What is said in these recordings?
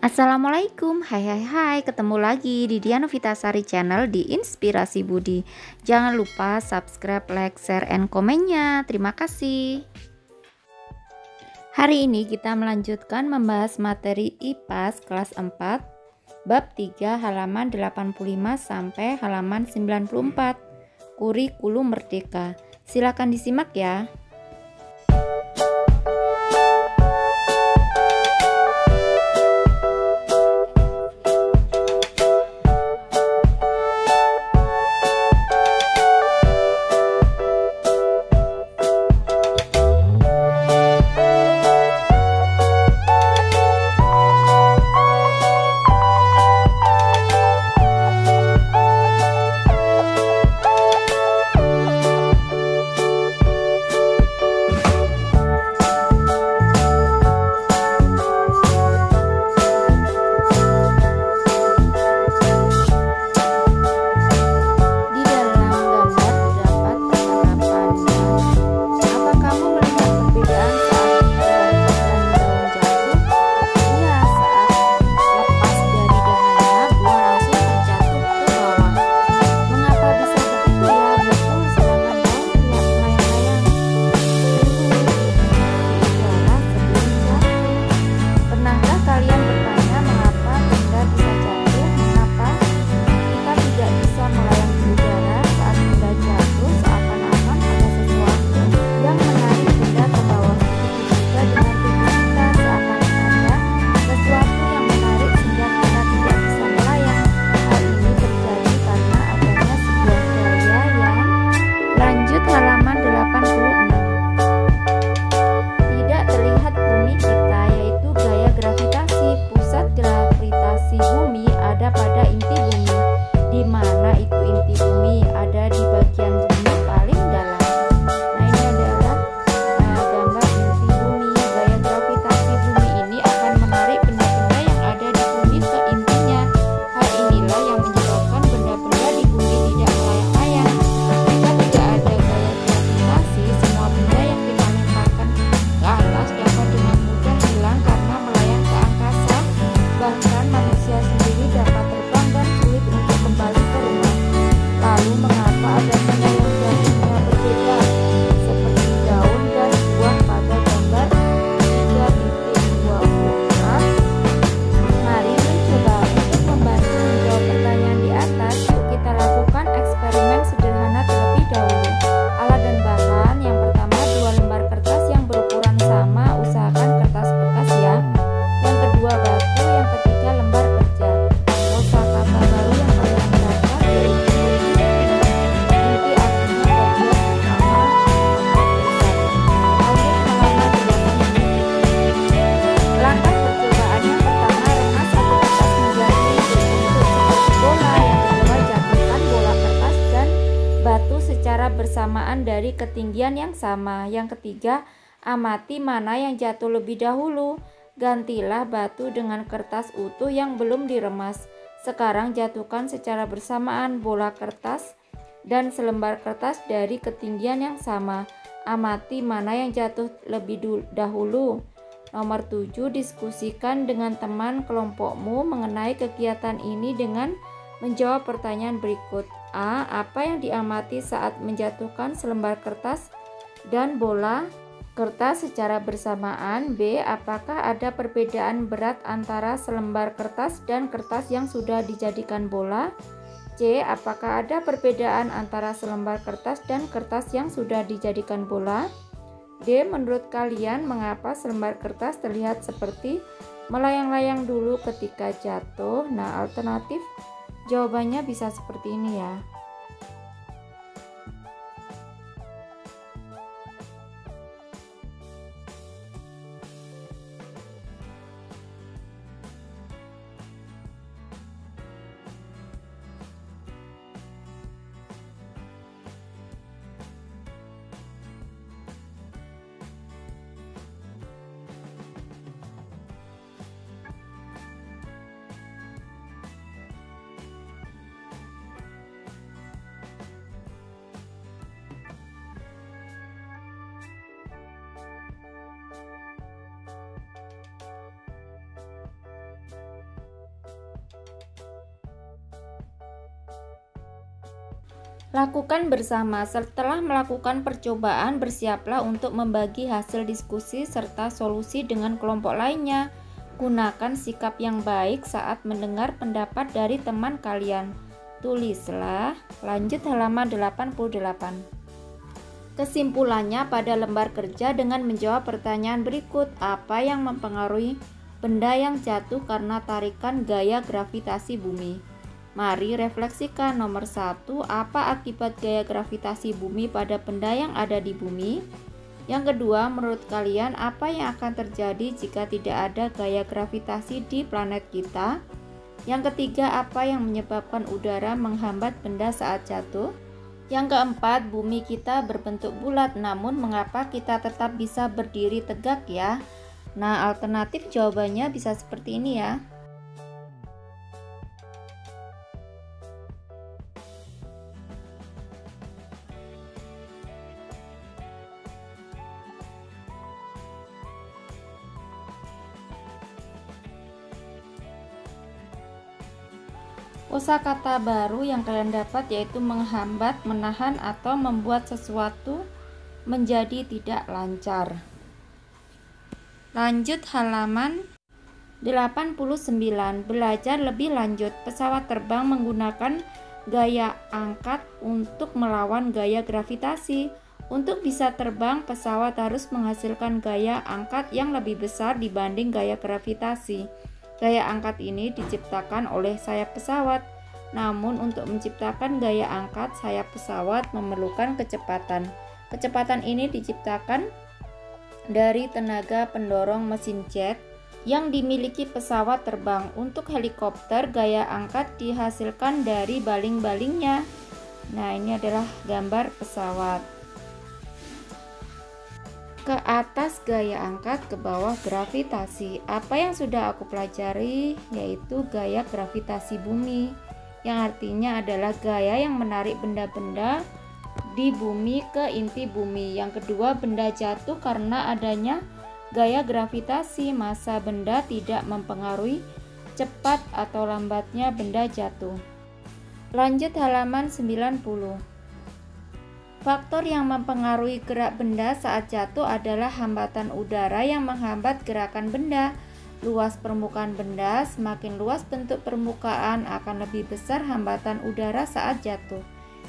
Assalamualaikum, hai hai hai, ketemu lagi di Dian Novitasari Channel di Inspirasi Budi. Jangan lupa subscribe, like, share, and komennya. Terima kasih. Hari ini kita melanjutkan membahas materi IPAS kelas 4, bab 3 halaman 85 sampai halaman 94, Kurikulum Merdeka. Silakan disimak ya. Bersamaan dari ketinggian yang sama. Yang ketiga, amati mana yang jatuh lebih dahulu. Gantilah batu dengan kertas utuh yang belum diremas. Sekarang jatuhkan secara bersamaan bola kertas dan selembar kertas dari ketinggian yang sama. Amati mana yang jatuh lebih dahulu. Nomor 7, diskusikan dengan teman kelompokmu mengenai kegiatan ini dengan menjawab pertanyaan berikut. A. Apa yang diamati saat menjatuhkan selembar kertas dan bola kertas secara bersamaan? B. Apakah ada perbedaan berat antara selembar kertas dan kertas yang sudah dijadikan bola? C. Apakah ada perbedaan antara selembar kertas dan kertas yang sudah dijadikan bola? D. Menurut kalian mengapa selembar kertas terlihat seperti melayang-layang dulu ketika jatuh? Nah, alternatif jawabannya bisa seperti ini ya. Lakukan bersama. Setelah melakukan percobaan, bersiaplah untuk membagi hasil diskusi serta solusi dengan kelompok lainnya. Gunakan sikap yang baik saat mendengar pendapat dari teman kalian. Tulislah. Lanjut halaman 88. Kesimpulannya pada lembar kerja dengan menjawab pertanyaan berikut. Apa yang mempengaruhi benda yang jatuh karena tarikan gaya gravitasi bumi? Mari refleksikan. Nomor 1, apa akibat gaya gravitasi bumi pada benda yang ada di bumi? Yang kedua, menurut kalian apa yang akan terjadi jika tidak ada gaya gravitasi di planet kita? Yang ketiga, apa yang menyebabkan udara menghambat benda saat jatuh? Yang keempat, bumi kita berbentuk bulat, namun mengapa kita tetap bisa berdiri tegak ya? Nah, alternatif jawabannya bisa seperti ini ya. Kosakata baru yang kalian dapat yaitu menghambat, menahan, atau membuat sesuatu menjadi tidak lancar. Lanjut halaman 89. Belajar lebih lanjut. Pesawat terbang menggunakan gaya angkat untuk melawan gaya gravitasi. Untuk bisa terbang, pesawat harus menghasilkan gaya angkat yang lebih besar dibanding gaya gravitasi. Gaya angkat ini diciptakan oleh sayap pesawat. Namun untuk menciptakan gaya angkat, sayap pesawat memerlukan kecepatan. Kecepatan ini diciptakan dari tenaga pendorong mesin jet yang dimiliki pesawat terbang. Untuk helikopter, gaya angkat dihasilkan dari baling-balingnya. Nah, ini adalah gambar pesawat. Ke atas gaya angkat, ke bawah gravitasi. Apa yang sudah aku pelajari yaitu gaya gravitasi bumi, yang artinya adalah gaya yang menarik benda-benda di bumi ke inti bumi. Yang kedua, benda jatuh karena adanya gaya gravitasi. Massa benda tidak mempengaruhi cepat atau lambatnya benda jatuh. Lanjut halaman 90. Faktor yang mempengaruhi gerak benda saat jatuh adalah hambatan udara yang menghambat gerakan benda. Luas permukaan benda, semakin luas bentuk permukaan akan lebih besar hambatan udara saat jatuh.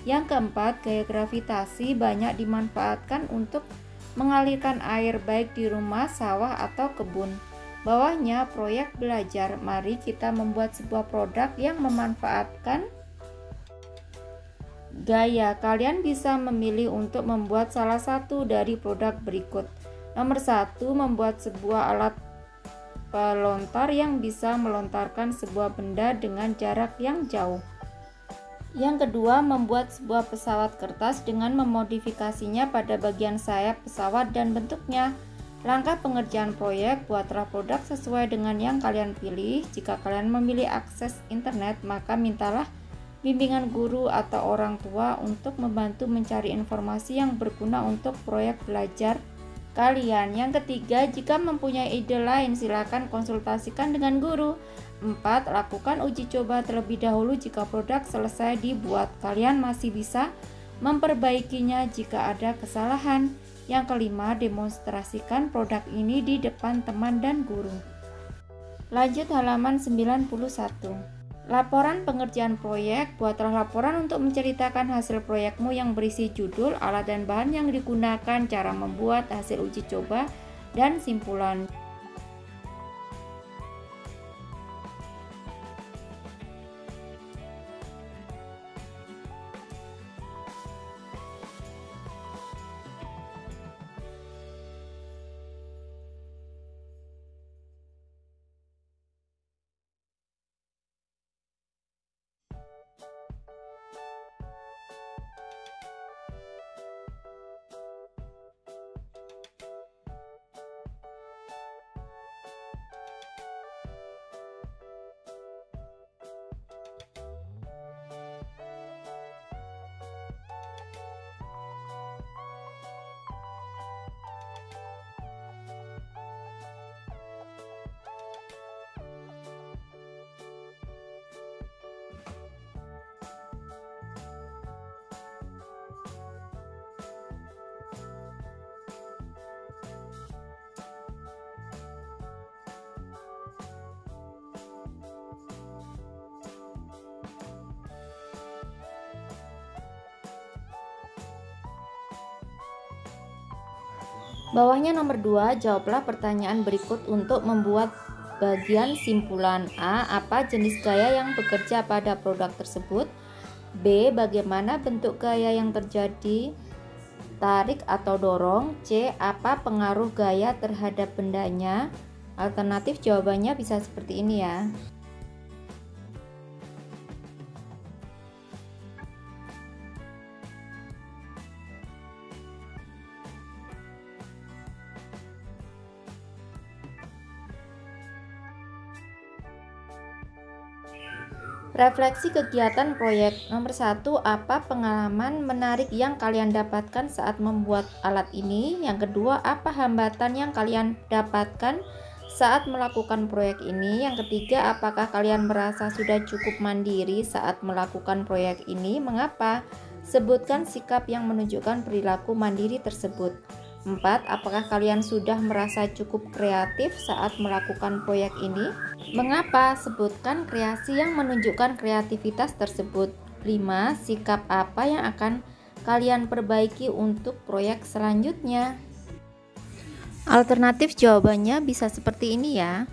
Yang keempat, gaya gravitasi banyak dimanfaatkan untuk mengalirkan air baik di rumah, sawah, atau kebun. Bawahnya proyek belajar. Mari kita membuat sebuah produk yang memanfaatkan gaya. Kalian bisa memilih untuk membuat salah satu dari produk berikut. Nomor 1, membuat sebuah alat pelontar yang bisa melontarkan sebuah benda dengan jarak yang jauh. Yang kedua, membuat sebuah pesawat kertas dengan memodifikasinya pada bagian sayap pesawat dan bentuknya. Langkah pengerjaan proyek, buatlah produk sesuai dengan yang kalian pilih. Jika kalian memilih akses internet, maka mintalah bimbingan guru atau orang tua untuk membantu mencari informasi yang berguna untuk proyek belajar kalian. Yang ketiga, jika mempunyai ide lain, silakan konsultasikan dengan guru. 4. Lakukan uji coba terlebih dahulu jika produk selesai dibuat. Kalian masih bisa memperbaikinya jika ada kesalahan. Yang kelima, demonstrasikan produk ini di depan teman dan guru. Lanjut halaman 91. Laporan pengerjaan proyek. Buatlah laporan untuk menceritakan hasil proyekmu yang berisi judul, alat dan bahan yang digunakan, cara membuat, hasil uji coba, dan simpulan. Bawahnya nomor 2, jawablah pertanyaan berikut untuk membuat bagian simpulan. A. Apa jenis gaya yang bekerja pada produk tersebut? B. Bagaimana bentuk gaya yang terjadi? Tarik atau dorong. C. Apa pengaruh gaya terhadap bendanya? Alternatif jawabannya bisa seperti ini ya. Refleksi kegiatan proyek. Nomor 1, apa pengalaman menarik yang kalian dapatkan saat membuat alat ini? Yang kedua, apa hambatan yang kalian dapatkan saat melakukan proyek ini? Yang ketiga, apakah kalian merasa sudah cukup mandiri saat melakukan proyek ini? Mengapa? Sebutkan sikap yang menunjukkan perilaku mandiri tersebut. 4. Apakah kalian sudah merasa cukup kreatif saat melakukan proyek ini? Mengapa? Sebutkan kreasi yang menunjukkan kreativitas tersebut. 5. Sikap apa yang akan kalian perbaiki untuk proyek selanjutnya? Alternatif jawabannya bisa seperti ini ya.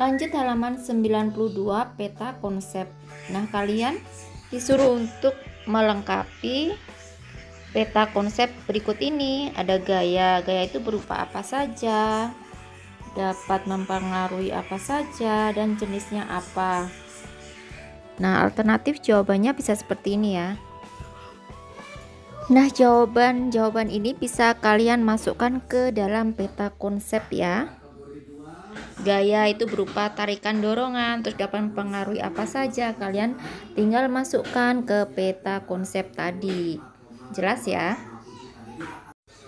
Lanjut halaman 92, peta konsep. Nah, kalian disuruh untuk melengkapi peta konsep berikut ini. Ada gaya. Gaya itu berupa apa saja, dapat mempengaruhi apa saja, dan jenisnya apa. Nah, alternatif jawabannya bisa seperti ini ya. Nah, jawaban ini bisa kalian masukkan ke dalam peta konsep ya. Gaya itu berupa tarikan dorongan, terus dapat mempengaruhi apa saja. Kalian tinggal masukkan ke peta konsep tadi. Jelas ya?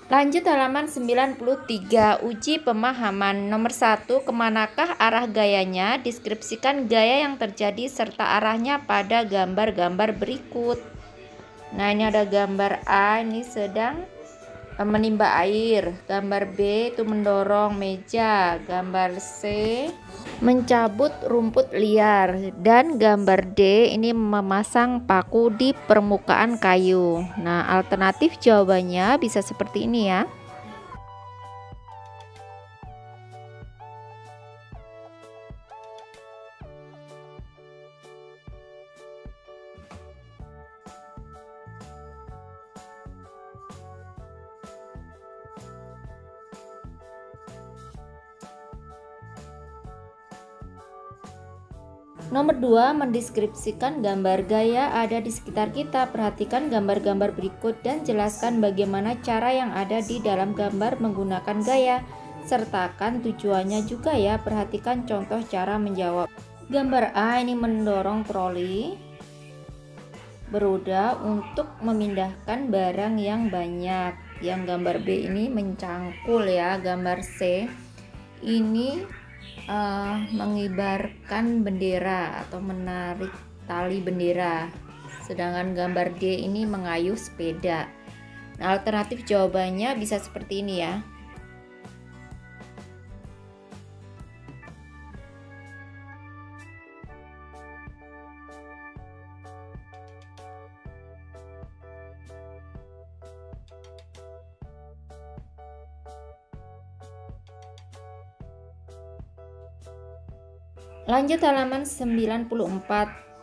Lanjut halaman 93, uji pemahaman. Nomor 1, kemanakah arah gayanya? Deskripsikan gaya yang terjadi serta arahnya pada gambar-gambar berikut. Nah, ini ada gambar A, ini sedang menimba air. Gambar B itu mendorong meja. Gambar C mencabut rumput liar. Dan gambar D ini memasang paku di permukaan kayu. Nah, alternatif jawabannya bisa seperti ini ya. Nomor 2, mendeskripsikan gambar. Gaya ada di sekitar kita. Perhatikan gambar-gambar berikut dan jelaskan bagaimana cara yang ada di dalam gambar menggunakan gaya. Sertakan tujuannya juga ya. Perhatikan contoh cara menjawab. Gambar A ini mendorong troli beroda untuk memindahkan barang yang banyak. Yang gambar B ini mencangkul ya. Gambar C ini mengibarkan bendera atau menarik tali bendera. Sedangkan gambar D ini mengayuh sepeda. Nah, alternatif jawabannya bisa seperti ini ya. Lanjut halaman 94,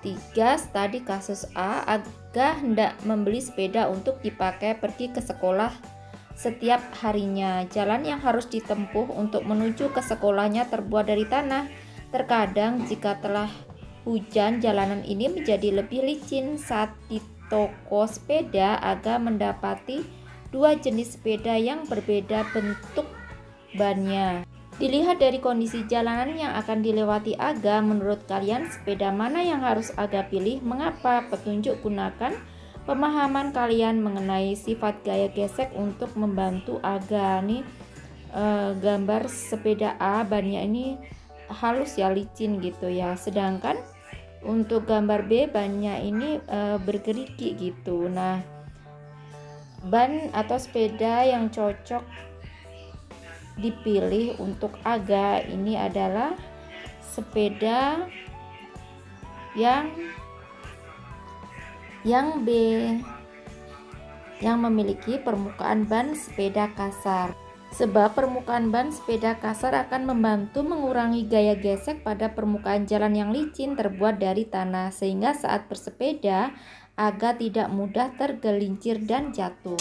3, studi kasus A. Aga hendak membeli sepeda untuk dipakai pergi ke sekolah setiap harinya. Jalan yang harus ditempuh untuk menuju ke sekolahnya terbuat dari tanah. Terkadang jika telah hujan, jalanan ini menjadi lebih licin. Saat di toko sepeda, Aga mendapati dua jenis sepeda yang berbeda bentuk bannya. Dilihat dari kondisi jalanan yang akan dilewati Aga, menurut kalian sepeda mana yang harus Aga pilih? Mengapa? Petunjuk gunakan pemahaman kalian mengenai sifat gaya gesek untuk membantu Aga. Nih gambar sepeda A, bannya ini halus ya, licin gitu ya. Sedangkan untuk gambar B, bannya ini bergerigi gitu. Nah, ban atau sepeda yang cocok dipilih untuk Aga ini adalah sepeda yang B, yang memiliki permukaan ban sepeda kasar. Sebab permukaan ban sepeda kasar akan membantu mengurangi gaya gesek pada permukaan jalan yang licin terbuat dari tanah, sehingga saat bersepeda Aga tidak mudah tergelincir dan jatuh.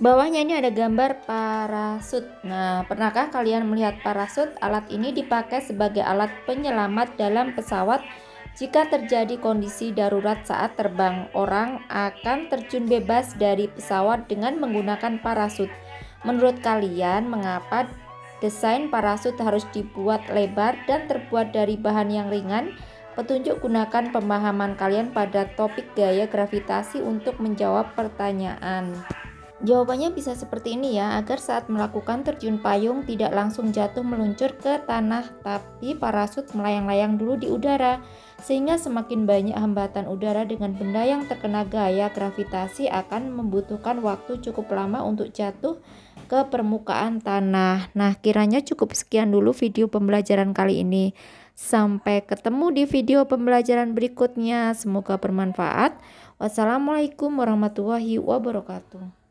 Bawahnya ini ada gambar parasut. Nah, pernahkah kalian melihat parasut? Alat ini dipakai sebagai alat penyelamat dalam pesawat. Jika terjadi kondisi darurat saat terbang, orang akan terjun bebas dari pesawat dengan menggunakan parasut. Menurut kalian, mengapa desain parasut harus dibuat lebar dan terbuat dari bahan yang ringan? Petunjuk gunakan pemahaman kalian pada topik gaya gravitasi untuk menjawab pertanyaan. Jawabannya bisa seperti ini ya, agar saat melakukan terjun payung tidak langsung jatuh meluncur ke tanah, tapi parasut melayang-layang dulu di udara, sehingga semakin banyak hambatan udara dengan benda yang terkena gaya gravitasi akan membutuhkan waktu cukup lama untuk jatuh ke permukaan tanah. Nah, kiranya cukup sekian dulu video pembelajaran kali ini. Sampai ketemu di video pembelajaran berikutnya. Semoga bermanfaat. Wassalamualaikum warahmatullahi wabarakatuh.